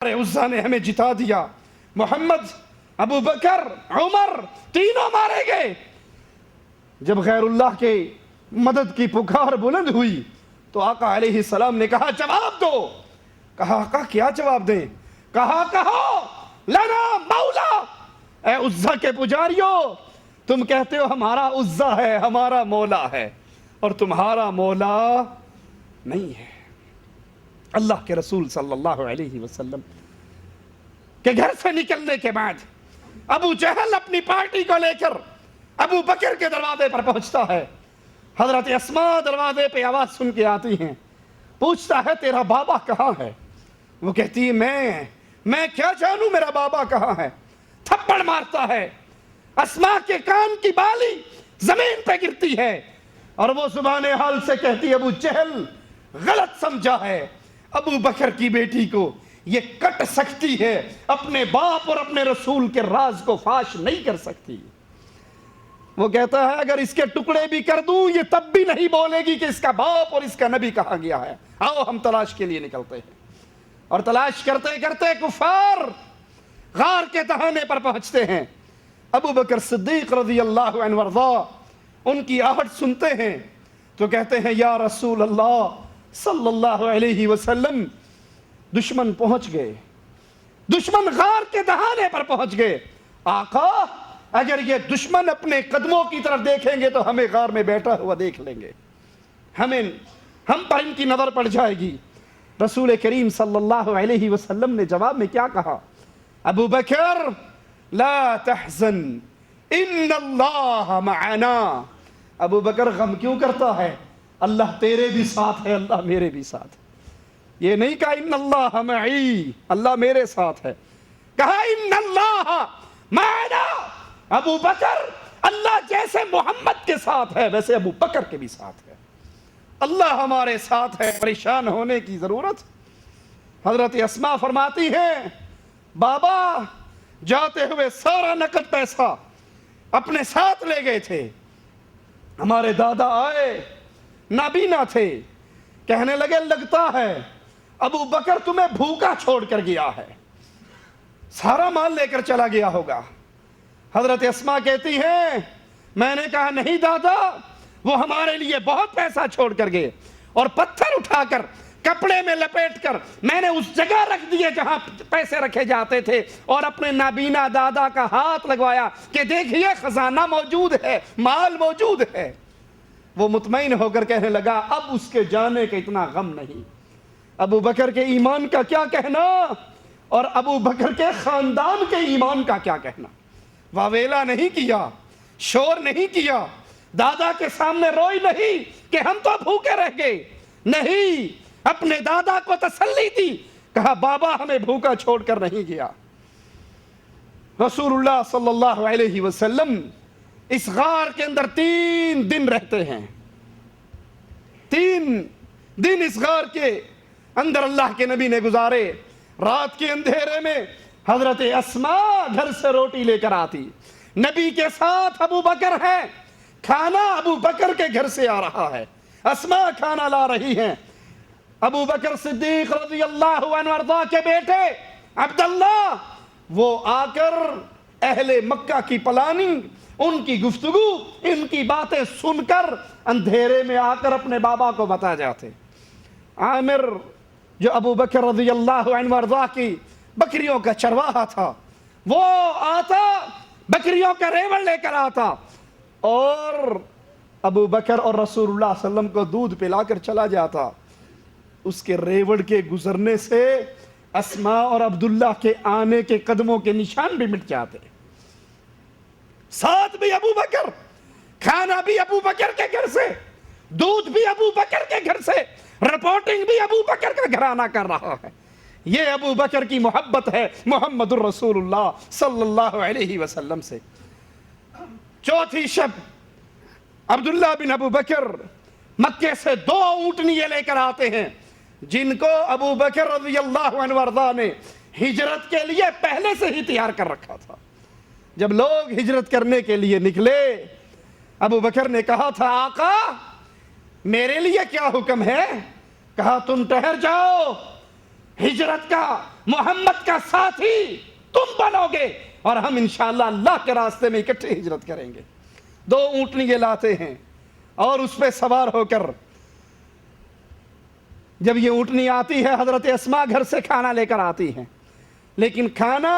عزا نے ہمیں جتا دیا. محمد، ابو بکر، عمر تینوں مارے گئے. جب غیر اللہ کے مدد کی پکار بلند ہوئی تو آقا علیہ السلام نے کہا جواب دو. کہا آقا کیا جواب دیں؟ کہا کہو لنا مولا. اے عزا کے پجاریوں، تم کہتے ہو ہمارا عزا ہے، ہمارا مولا ہے، اور تمہارا مولا نہیں ہے. اللہ کے رسول صلی اللہ علیہ وسلم کے گھر سے نکلنے کے بعد ابو جہل اپنی پارٹی کو لے کر ابو بکر کے دروازے پر پہنچتا ہے. حضرت اسماء دروازے پہ آواز سن کے آتی ہیں. پوچھتا ہے تیرا بابا کہاں ہے؟ وہ کہتی ہے میں کیا جانوں میرا بابا کہاں ہے. تھپڑ مارتا ہے. اسماء کے کان کی بالی زمین پہ گرتی ہے اور وہ زبان حال سے کہتی ہے ابو جہل غلط سمجھا ہے. ابو بکر کی بیٹی کو یہ کٹ سکتی ہے، اپنے باپ اور اپنے رسول کے راز کو فاش نہیں کر سکتی. وہ کہتا ہے اگر اس کے ٹکڑے بھی کر دوں یہ تب بھی نہیں بولے گی کہ اس کا باپ اور اس کا نبی کہاں گیا ہے. آؤ ہم تلاش کے لیے نکلتے ہیں. اور تلاش کرتے کرتے کفار غار کے تہانے پر پہنچتے ہیں. ابو بکر صدیق رضی اللہ عنہ وارضا ان کی آہٹ سنتے ہیں تو کہتے ہیں یا رسول اللہ صلی اللہ علیہ وسلم، دشمن پہنچ گئے، دشمن غار کے دہانے پر پہنچ گئے. آقا اگر یہ دشمن اپنے قدموں کی طرف دیکھیں گے تو ہمیں غار میں بیٹھا ہوا دیکھ لیں گے، ہم پر ان کی نظر پڑ جائے گی. رسول کریم صلی اللہ علیہ وسلم نے جواب میں کیا کہا؟ ابو بکر لا تحزن ان اللہ معنا. ابو بکر غم کیوں کرتا ہے؟ اللہ تیرے بھی ساتھ ہے، اللہ میرے بھی ساتھ. یہ نہیں کہا ان اللہ معی، اللہ میرے ساتھ ہے، کہا ان اللہ معنا. ابو بکر اللہ جیسے محمد کے ساتھ ہے ویسے ابو بکر کے بھی ساتھ ہے. اللہ ہمارے ساتھ ہے، پریشان ہونے کی ضرورت. حضرت اسماء فرماتی ہیں بابا جاتے ہوئے سارا نقد پیسہ اپنے ساتھ لے گئے تھے. ہمارے دادا آئے، نابینا تھے، کہنے لگے لگتا ہے ابو بکر تمہیں بھوکا چھوڑ کر گیا ہے، سارا مال لے کر چلا گیا ہوگا. حضرت اسماء کہتی ہیں میں نے کہا نہیں دادا، وہ ہمارے لیے بہت پیسہ چھوڑ کر گئے، اور پتھر اٹھا کر کپڑے میں لپیٹ کر میں نے اس جگہ رکھ دیے جہاں پیسے رکھے جاتے تھے، اور اپنے نابینا دادا کا ہاتھ لگوایا کہ دیکھیے خزانہ موجود ہے، مال موجود ہے. وہ مطمئن ہو کر کہنے لگا اب اس کے جانے کا اتنا غم نہیں. ابو بکر کے ایمان کا کیا کہنا اور ابو بکر کے خاندان کے ایمان کا کیا کہنا. واویلا نہیں کیا، شور نہیں کیا، دادا کے سامنے روئی نہیں کہ ہم تو بھوکے رہ گئے، نہیں، اپنے دادا کو تسلی دی، کہا بابا ہمیں بھوکا چھوڑ کر نہیں گیا. رسول اللہ صلی اللہ علیہ وسلم اس غار کے اندر 3 دن رہتے ہیں. 3 دن اس غار کے اندر اللہ کے نبی نے گزارے. رات کے اندھیرے میں حضرت اسماء گھر سے روٹی لے کر آتی، نبی کے ساتھ ابو بکر ہے، کھانا ابو بکر کے گھر سے آ رہا ہے، اسماء کھانا لا رہی ہیں. ابو بکر صدیق رضی اللہ عنہ وارضا کے بیٹے عبداللہ وہ آ کر اہل مکہ کی پلاننگ، ان کی گفتگو، ان کی باتیں سن کر اندھیرے میں آ کر اپنے بابا کو بتا جاتے. عامر جو ابو بکر رضی اللہ عنہ وارضا کی بکریوں کا چرواہا تھا، وہ آتا بکریوں کا ریوڑ لے کر آتا اور ابو بکر اور رسول اللہ صلی اللہ علیہ وسلم کو دودھ پلا کر چلا جاتا. اس کے ریوڑ کے گزرنے سے اسماء اور عبداللہ کے آنے کے قدموں کے نشان بھی مٹ جاتے. ساتھ بھی ابو بکر، کھانا بھی ابو بکر کے گھر سے، دودھ بھی ابو بکر کے گھر سے، رپورٹنگ بھی ابو بکر کا گھرانہ کر رہا ہے. یہ ابو بکر کی محبت ہے محمد الرسول اللہ صلی اللہ علیہ وسلم سے. چوتھی شب عبداللہ بن ابو بکر مکے سے 2 اونٹنیاں لے کر آتے ہیں جن کو ابو بکر رضی اللہ عنہ وارضا نے ہجرت کے لیے پہلے سے ہی تیار کر رکھا تھا. جب لوگ ہجرت کرنے کے لیے نکلے ابو بکر نے کہا تھا آقا میرے لیے کیا حکم ہے؟ کہا تم ٹھہر جاؤ، ہجرت کا محمد کا ساتھی تم بنو گے اور ہم انشاءاللہ اللہ کے راستے میں اکٹھے ہجرت کریں گے۔ 2 اونٹنی لاتے ہیں اور اس پہ سوار ہو کر جب یہ اونٹنی آتی ہے، حضرت اسماء گھر سے کھانا لے کر آتی ہیں، لیکن کھانا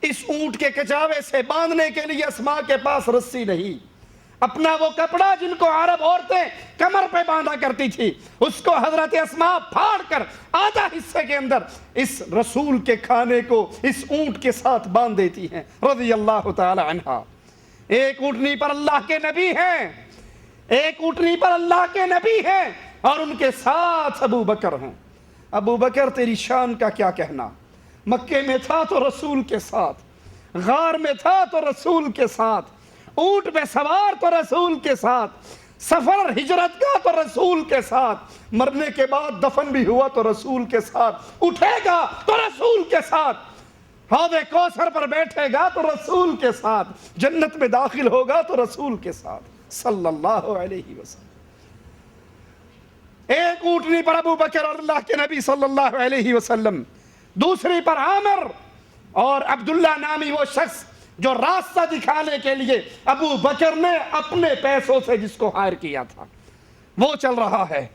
اس اونٹ کے کچاوے سے باندھنے کے لیے اسماء کے پاس رسی نہیں، اپنا وہ کپڑا جن کو عرب عورتیں کمر پہ باندھا کرتی تھی اس کو حضرت اسماء پھاڑ کر آدھا حصے کے اندر اس رسول کے کھانے کو اس اونٹ کے ساتھ باندھ دیتی ہیں رضی اللہ تعالی عنہا۔ ایک اونٹنی پر اللہ کے نبی ہیں، ایک اونٹنی پر اللہ کے نبی ہیں اور ان کے ساتھ ابو بکر ہیں۔ ابو بکر تیری شان کا کیا کہنا، مکے میں تھا تو رسول کے ساتھ، غار میں تھا تو رسول کے ساتھ، اونٹ پہ سوار تو رسول کے ساتھ، سفر ہجرت کا تو رسول کے ساتھ، مرنے کے بعد دفن بھی ہوا تو رسول کے ساتھ، اٹھے گا تو رسول کے ساتھ، حوض کوثر پر بیٹھے گا تو رسول کے ساتھ، جنت میں داخل ہوگا تو رسول کے ساتھ صلی اللہ علیہ وسلم۔ ایک اونٹنی پر ابو بکر اور اللہ کے نبی صلی اللہ علیہ وسلم، دوسری پر عامر اور عبداللہ نامی وہ شخص جو راستہ دکھانے کے لیے ابو بکر نے اپنے پیسوں سے جس کو ہائر کیا تھا وہ چل رہا ہے۔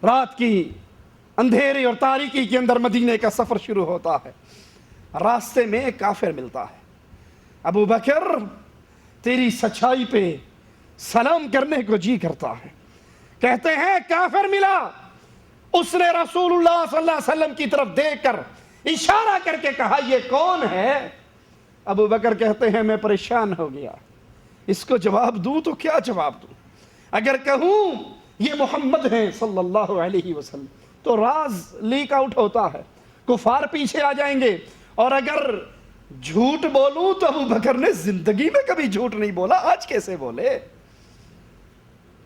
رات کی اندھیری اور تاریکی کے اندر مدینے کا سفر شروع ہوتا ہے، راستے میں ایک کافر ملتا ہے۔ ابو بکر تیری سچائی پہ سلام کرنے کو جی کرتا ہے، کہتے ہیں کافر ملا، اس نے رسول اللہ صلی اللہ علیہ وسلم کی طرف دیکھ کر اشارہ کر کے کہا یہ کون ہے؟ ابو بکر کہتے ہیں میں پریشان ہو گیا، اس کو جواب دوں تو کیا جواب دوں؟ اگر کہوں یہ محمد ہیں صلی اللہ علیہ وسلم تو راز لیک آؤٹ ہوتا ہے، کفار پیچھے آ جائیں گے، اور اگر جھوٹ بولوں تو ابو بکر نے زندگی میں کبھی جھوٹ نہیں بولا، آج کیسے بولے؟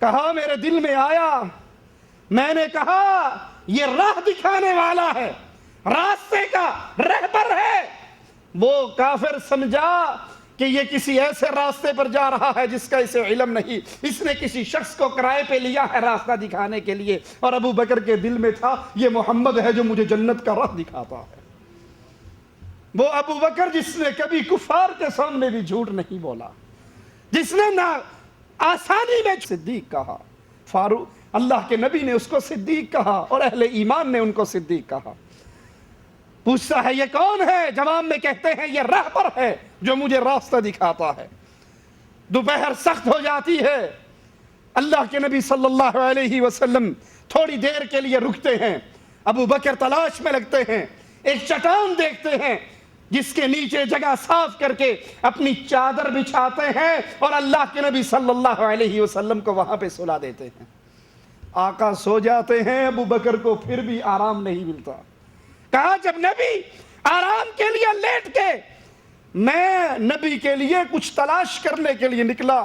کہا میرے دل میں آیا، میں نے کہا یہ راہ دکھانے والا ہے، راستے کا رہبر ہے۔ وہ کافر سمجھا کہ یہ کسی ایسے راستے پر جا رہا ہے جس کا اسے علم نہیں، اس نے کسی شخص کو کرائے پہ لیا ہے راستہ دکھانے کے لیے، اور ابو بکر کے دل میں تھا یہ محمد ہے جو مجھے جنت کا راہ دکھاتا ہے۔ وہ ابو بکر جس نے کبھی کفار کے سامنے بھی جھوٹ نہیں بولا، جس نے نہ آسانی میں صدیق کہا، فاروق اللہ کے نبی نے اس کو صدیق کہا اور اہل ایمان نے ان کو صدیق کہا۔ پوچھتا ہے یہ کون ہے؟ جواب میں کہتے ہیں یہ رہبر ہے جو مجھے راستہ دکھاتا ہے۔ دوپہر سخت ہو جاتی ہے، اللہ کے نبی صلی اللہ علیہ وسلم تھوڑی دیر کے لیے رکتے ہیں، ابو بکر تلاش میں لگتے ہیں، ایک چٹان دیکھتے ہیں جس کے نیچے جگہ صاف کر کے اپنی چادر بچھاتے ہیں اور اللہ کے نبی صلی اللہ علیہ وسلم کو وہاں پہ سلا دیتے ہیں۔ آقا سو جاتے ہیں، ابو بکر کو پھر بھی آرام نہیں ملتا۔ کہا جب نبی آرام کے لیے لیٹ کے، میں نبی کے لیے کچھ تلاش کرنے کے لیے نکلا،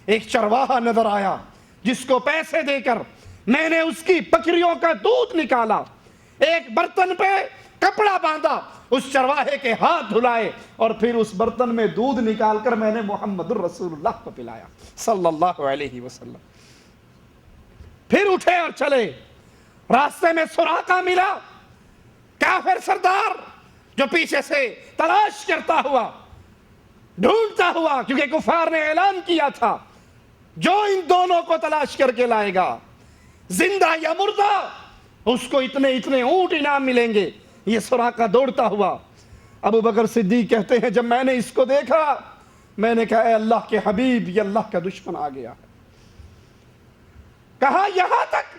ایک چرواہا نظر آیا جس کو پیسے دے کر میں نے اس کی بکریوں کا دودھ نکالا، ایک برتن پہ کپڑا باندھا، اس چرواہے کے ہاتھ دھلائے اور پھر اس برتن میں دودھ نکال کر میں نے محمد الرسول اللہ کو پلایا صلی اللہ علیہ وسلم۔ پھر اٹھے اور چلے، راستے میں سراقہ ملا، کافر سردار جو پیچھے سے تلاش کرتا ہوا، ڈھونڈتا ہوا، کیونکہ کفار نے اعلان کیا تھا جو ان دونوں کو تلاش کر کے لائے گا زندہ یا مردہ اس کو اتنے اتنے اونٹ انعام ملیں گے۔ یہ سراقہ دوڑتا ہوا، ابو بکر صدیق کہتے ہیں جب میں نے اس کو دیکھا میں نے کہا اے اللہ کے حبیب یہ اللہ کا دشمن آ گیا ہے۔ کہا یہاں تک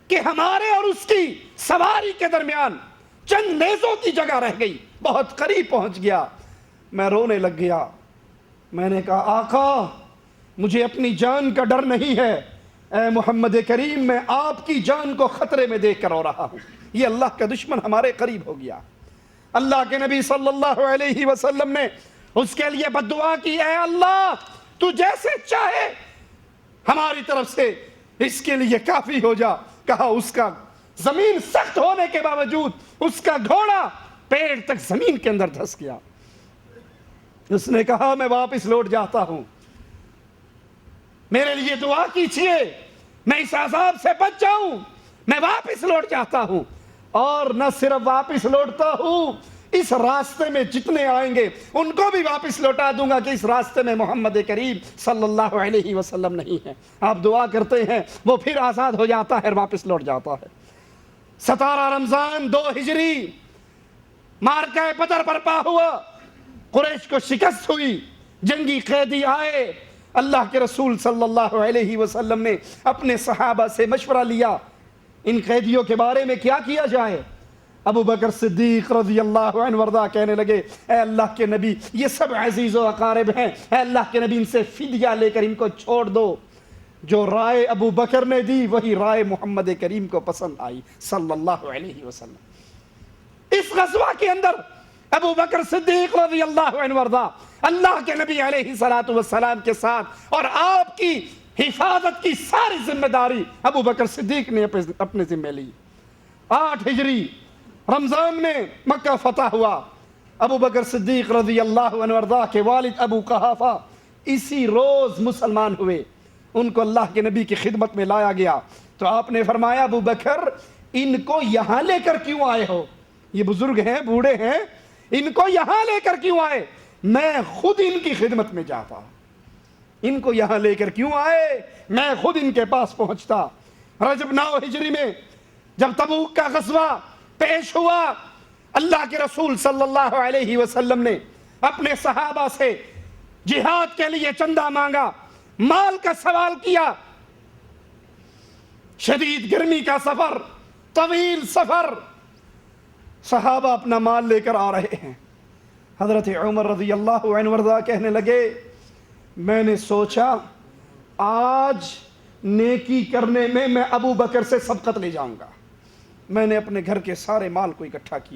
کہ ہمارے اور اس کی سواری کے درمیان چند نیزوں کی جگہ رہ گئی، بہت قریب پہنچ گیا، میں رونے لگ گیا۔ میں نے کہا آقا مجھے اپنی جان کا ڈر نہیں ہے، اے محمد کریم میں آپ کی جان کو خطرے میں دیکھ کر رو رہا ہوں، یہ اللہ کا دشمن ہمارے قریب ہو گیا۔ اللہ کے نبی صلی اللہ علیہ وسلم نے اس کے لیے بد دعا کی، اے اللہ تو جیسے چاہے ہماری طرف سے اس کے لیے کافی ہو جا۔ کہا اس کا زمین سخت ہونے کے باوجود اس کا گھوڑا پیڑ تک زمین کے اندر دھس گیا۔ اس نے کہا میں واپس لوٹ جاتا ہوں، میرے لیے دعا کیجیے میں اس عذاب سے بچ جاؤں، میں واپس لوٹ جاتا ہوں۔ اور نہ صرف واپس لوٹتا ہوں، اس راستے میں جتنے آئیں گے ان کو بھی واپس لوٹا دوں گا کہ اس راستے میں محمد کریم صلی اللہ علیہ وسلم نہیں ہے۔ آپ دعا کرتے ہیں، وہ پھر آزاد ہو جاتا ہے اور واپس لوٹ جاتا ہے۔ 17 رمضان 2 ہجری معرکہ بدر برپا ہوا، قریش کو شکست ہوئی، جنگی قیدی آئے۔ اللہ کے رسول صلی اللہ علیہ وسلم نے اپنے صحابہ سے مشورہ لیا ان قیدیوں کے بارے میں کیا کیا جائے۔ ابو بکر صدیق رضی اللہ عنہ وردہ کہنے لگے، اے اللہ کے نبی، یہ سب عزیز و اقارب ہیں، اے اللہ کے نبی ان سے فدیہ لے کر ان کو چھوڑ دو۔ جو رائے ابو بکر نے دی وہی رائے محمد کریم کو پسند آئی صلی اللہ علیہ وسلم۔ اس غزوہ کے اندر ابو بکر صدیق رضی اللہ عنہ وردہ اللہ کے نبی علیہ الصلوۃ والسلام کے ساتھ، اور آپ کی حفاظت کی ساری ذمہ داری ابو بکر صدیق نے اپنے ذمہ لی۔ 8 ہجری رمضان میں مکہ فتح ہوا۔ ابو بکر صدیق رضی اللہ عنہ وردہ کے والد ابو قحافہ اسی روز مسلمان ہوئے۔ ان کو اللہ کے نبی کی خدمت میں لایا گیا تو آپ نے فرمایا، ابو بکر ان کو یہاں لے کر کیوں آئے ہو؟ یہ بزرگ ہیں، بوڑھے ہیں، ان کو یہاں لے کر کیوں آئے؟ میں خود ان کی خدمت میں جاتا، ان کو یہاں لے کر کیوں آئے؟ میں خود ان کے پاس پہنچتا۔ رجب 9 ہجری میں جب تبوک کا غزوہ پیش ہوا، اللہ کے رسول صلی اللہ علیہ وسلم نے اپنے صحابہ سے جہاد کے لیے چندہ مانگا، مال کا سوال کیا۔ شدید گرمی کا سفر، طویل سفر، صحابہ اپنا مال لے کر آ رہے ہیں۔ حضرت عمر رضی اللہ عنہ وردہ کہنے لگے، میں نے سوچا آج نیکی کرنے میں ابو بکر سے سبقت لے جاؤں گا۔ میں نے اپنے گھر کے سارے مال کو اکٹھا کیا۔